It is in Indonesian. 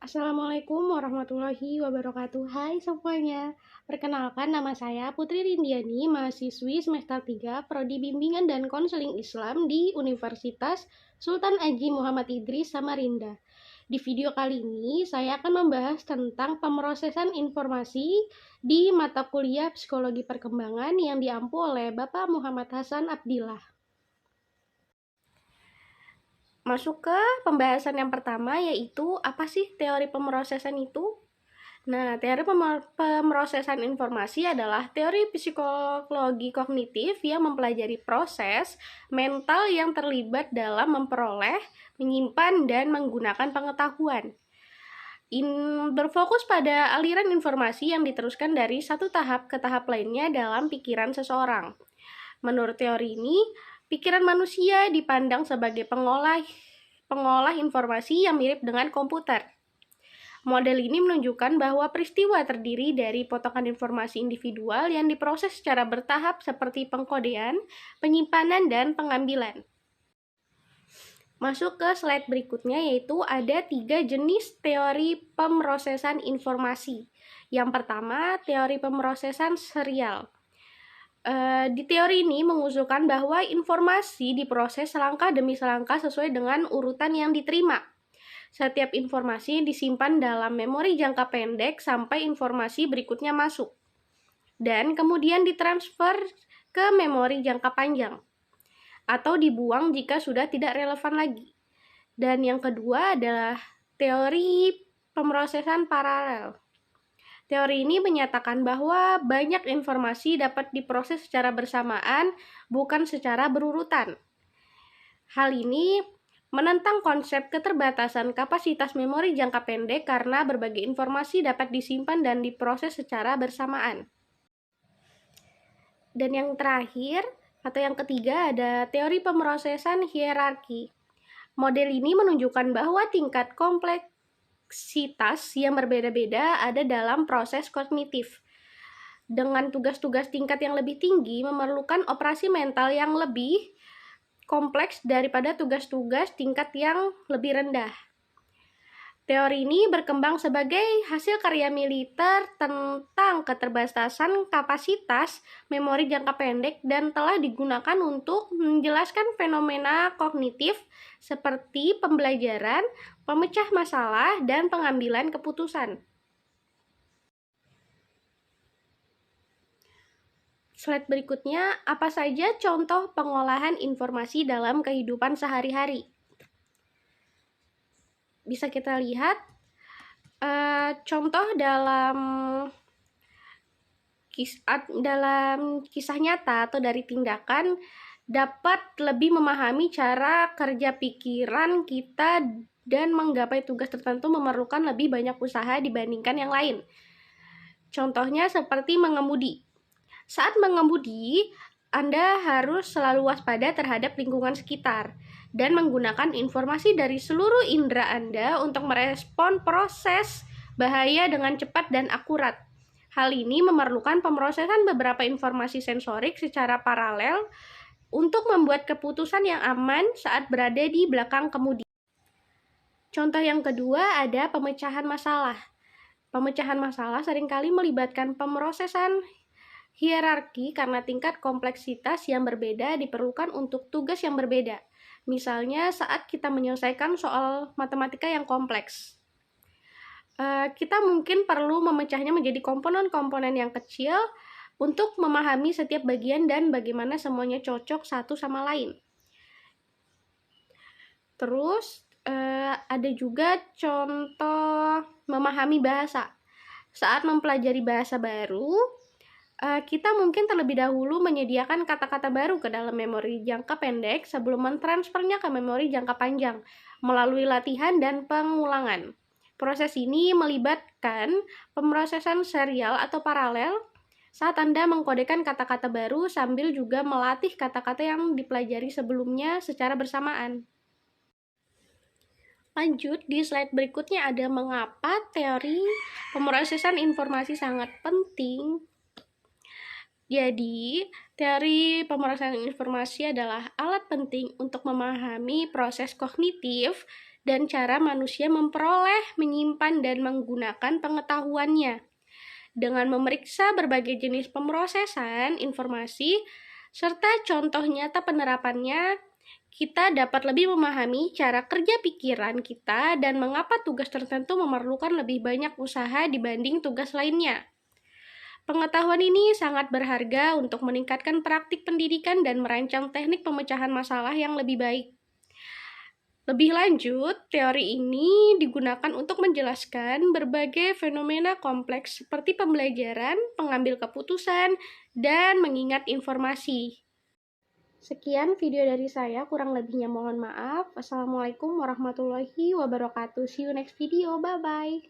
Assalamualaikum warahmatullahi wabarakatuh. Hai semuanya. Perkenalkan, nama saya Putri Rindiani, mahasiswi semester 3 Prodi Bimbingan dan Konseling Islam di Universitas Sultan Haji Muhammad Idris Samarinda. Di video kali ini, saya akan membahas tentang pemrosesan informasi di mata kuliah Psikologi Perkembangan yang diampu oleh Bapak Muhammad Hasan Abdillah. Masuk ke pembahasan yang pertama, yaitu apa sih teori pemrosesan itu? Nah, teori pemrosesan informasi adalah teori psikologi kognitif yang mempelajari proses mental yang terlibat dalam memperoleh, menyimpan, dan menggunakan pengetahuan. Berfokus pada aliran informasi yang diteruskan dari satu tahap ke tahap lainnya dalam pikiran seseorang. Menurut teori ini, pikiran manusia dipandang sebagai pengolah informasi yang mirip dengan komputer. Model ini menunjukkan bahwa peristiwa terdiri dari potongan informasi individual yang diproses secara bertahap seperti pengkodean, penyimpanan, dan pengambilan. Masuk ke slide berikutnya, yaitu ada 3 jenis teori pemrosesan informasi. Yang pertama, teori pemrosesan serial. Di teori ini mengusulkan bahwa informasi diproses selangkah demi selangkah sesuai dengan urutan yang diterima. Setiap informasi disimpan dalam memori jangka pendek sampai informasi berikutnya masuk, dan kemudian ditransfer ke memori jangka panjang, atau dibuang jika sudah tidak relevan lagi. Dan yang kedua adalah teori pemrosesan paralel. Teori ini menyatakan bahwa banyak informasi dapat diproses secara bersamaan, bukan secara berurutan. Hal ini menentang konsep keterbatasan kapasitas memori jangka pendek karena berbagai informasi dapat disimpan dan diproses secara bersamaan. Dan yang terakhir, atau yang ketiga, ada teori pemrosesan hierarki. Model ini menunjukkan bahwa tingkat kompleksitas yang berbeda-beda ada dalam proses kognitif. Dengan tugas-tugas tingkat yang lebih tinggi memerlukan operasi mental yang lebih kompleks daripada tugas-tugas tingkat yang lebih rendah. Teori ini berkembang sebagai hasil karya militer tentang keterbatasan kapasitas memori jangka pendek dan telah digunakan untuk menjelaskan fenomena kognitif seperti pembelajaran, pemecah masalah, dan pengambilan keputusan. Slide berikutnya, apa saja contoh pengolahan informasi dalam kehidupan sehari-hari? Bisa kita lihat contoh dalam kisah nyata atau dari tindakan dapat lebih memahami cara kerja pikiran kita dan menggapai tugas tertentu memerlukan lebih banyak usaha dibandingkan yang lain. Contohnya seperti mengemudi. Saat mengemudi, Anda harus selalu waspada terhadap lingkungan sekitar dan menggunakan informasi dari seluruh indera Anda untuk merespon proses bahaya dengan cepat dan akurat. Hal ini memerlukan pemrosesan beberapa informasi sensorik secara paralel untuk membuat keputusan yang aman saat berada di belakang kemudi. Contoh yang kedua ada pemecahan masalah. Pemecahan masalah seringkali melibatkan pemrosesan hierarki karena tingkat kompleksitas yang berbeda diperlukan untuk tugas yang berbeda. Misalnya saat kita menyelesaikan soal matematika yang kompleks. Kita mungkin perlu memecahnya menjadi komponen-komponen yang kecil untuk memahami setiap bagian dan bagaimana semuanya cocok satu sama lain. Terus ada juga contoh memahami bahasa. Saat mempelajari bahasa baru, kita mungkin terlebih dahulu menyediakan kata-kata baru ke dalam memori jangka pendek sebelum mentransfernya ke memori jangka panjang melalui latihan dan pengulangan. Proses ini melibatkan pemrosesan serial atau paralel saat Anda mengkodekan kata-kata baru sambil juga melatih kata-kata yang dipelajari sebelumnya secara bersamaan. Lanjut, di slide berikutnya ada mengapa teori pemrosesan informasi sangat penting. Jadi, teori pemrosesan informasi adalah alat penting untuk memahami proses kognitif dan cara manusia memperoleh, menyimpan, dan menggunakan pengetahuannya. Dengan memeriksa berbagai jenis pemrosesan informasi, serta contoh nyata penerapannya, kita dapat lebih memahami cara kerja pikiran kita dan mengapa tugas tertentu memerlukan lebih banyak usaha dibanding tugas lainnya. Pengetahuan ini sangat berharga untuk meningkatkan praktik pendidikan dan merancang teknik pemecahan masalah yang lebih baik. Lebih lanjut, teori ini digunakan untuk menjelaskan berbagai fenomena kompleks seperti pembelajaran, pengambil keputusan, dan mengingat informasi. Sekian video dari saya, kurang lebihnya mohon maaf. Wassalamualaikum warahmatullahi wabarakatuh. See you next video. Bye-bye.